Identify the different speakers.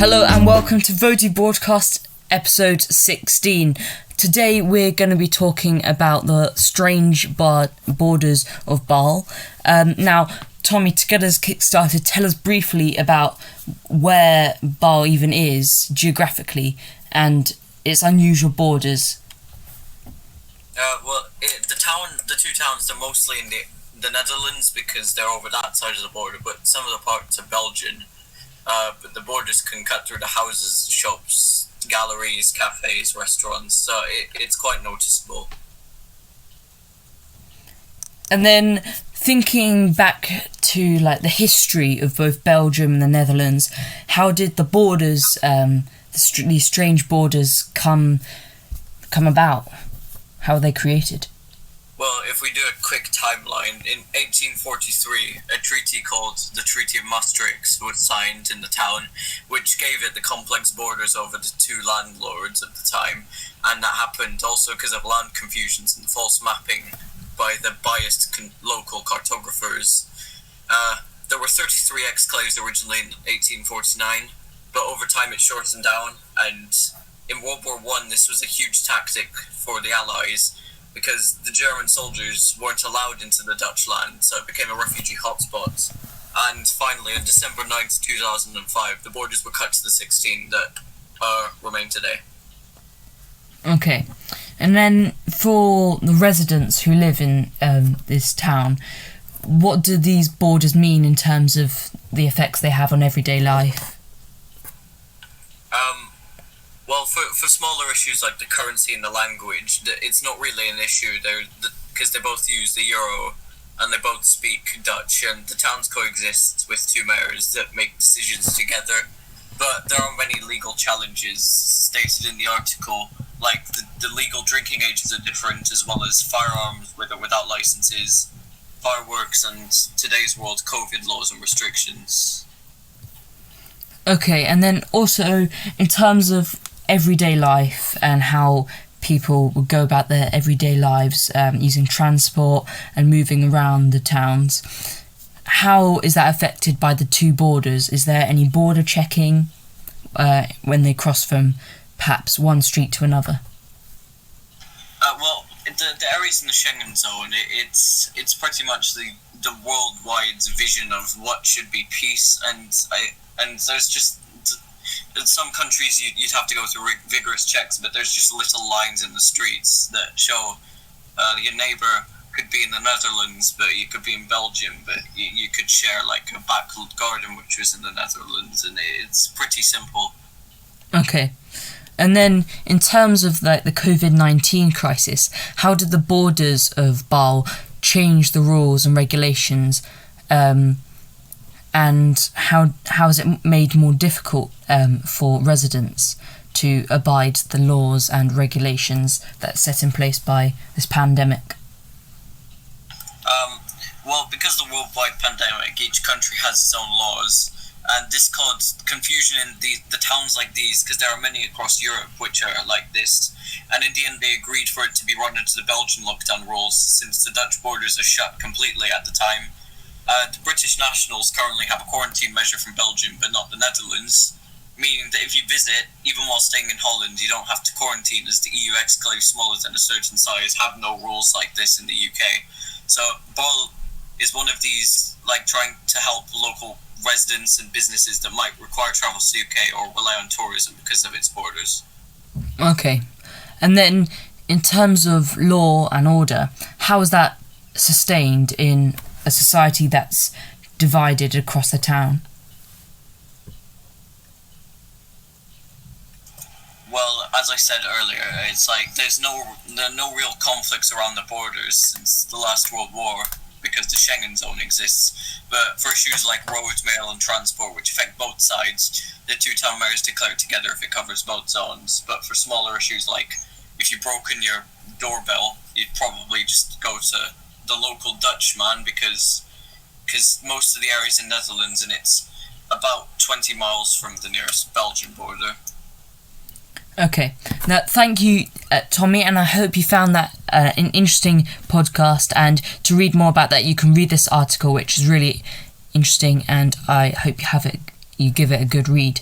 Speaker 1: Hello and welcome to VoTY Broadcast episode 16. Today we're going to be talking about the strange borders of Baarle. Now, Tommy, to get us kick-started, tell us briefly about where Baarle even is geographically and its unusual borders.
Speaker 2: The two towns, they're mostly in the Netherlands because they're over that side of the border, but some of the parts are Belgian. But the borders can cut through the houses, shops, galleries, cafes, restaurants, so it's quite noticeable.
Speaker 1: And then thinking back to the history of both Belgium and the Netherlands, how did the borders, these strange borders, come about? How were they created?
Speaker 2: Well, if we do a quick timeline, in 1843, a treaty called the Treaty of Maastricht was signed in the town, which gave it the complex borders over the two landlords at the time, and that happened also because of land confusions and false mapping by the biased local cartographers. There were 33 exclaves originally in 1849, but over time it shortened down, and in World War I this was a huge tactic for the Allies, because the German soldiers weren't allowed into the Dutch land, so it became a refugee hotspot. And finally, on December 9th, 2005, the borders were cut to the 16 that remain today.
Speaker 1: Okay. And then for the residents who live in this town, what do these borders mean in terms of the effects they have on everyday life?
Speaker 2: Well, for smaller issues like the currency and the language, it's not really an issue because they both use the euro and they both speak Dutch, and the towns coexist with two mayors that make decisions together. But there are many legal challenges stated in the article, like the legal drinking ages are different, as well as firearms with or without licenses, fireworks, and today's world COVID laws and restrictions.
Speaker 1: Okay, and then also in terms of everyday life and how people would go about their everyday lives using transport and moving around the towns, how is that affected by the two borders? Is there any border checking when they cross from perhaps one street to another?
Speaker 2: Well, the areas in the Schengen zone, it's pretty much the worldwide vision of what should be peace, and there's just in some countries you'd have to go through vigorous checks, but there's just little lines in the streets that show your neighbour could be in the Netherlands, but you could be in Belgium, but you could share like a back garden which was in the Netherlands, and it's pretty simple.
Speaker 1: Okay. And then in terms of the COVID-19 crisis, how did the borders of Baarle change the rules and regulations, and how has it made more difficult for residents to abide the laws and regulations that's set in place by this pandemic?
Speaker 2: Well, because of the worldwide pandemic, each country has its own laws, and this caused confusion in the towns like these, because there are many across Europe which are like this, and in the end they agreed for it to be run into the Belgian lockdown rules, since the Dutch borders are shut completely at the time. The British nationals currently have a quarantine measure from Belgium, but not the Netherlands, meaning that if you visit, even while staying in Holland, you don't have to quarantine, as the EU exclaves smaller than a certain size have no rules like this in the UK. So Baarle is one of these, trying to help local residents and businesses that might require travel to the UK or rely on tourism because of its borders.
Speaker 1: Okay. And then in terms of law and order, how is that sustained in a society that's divided across the town?
Speaker 2: Well, as I said earlier, it's like there are no real conflicts around the borders since the last World War, because the Schengen zone exists. But for issues like road, mail and transport, which affect both sides, the two town mayors declare together if it covers both zones. But for smaller issues like if you've broken your doorbell, you'd probably just go to the local Dutchman, because most of the areas in Netherlands, and it's about 20 miles from the nearest Belgian border.
Speaker 1: Okay. Now, thank you, Tommy, and I hope you found that an interesting podcast. And to read more about that, you can read this article, which is really interesting, and I hope you give it a good read.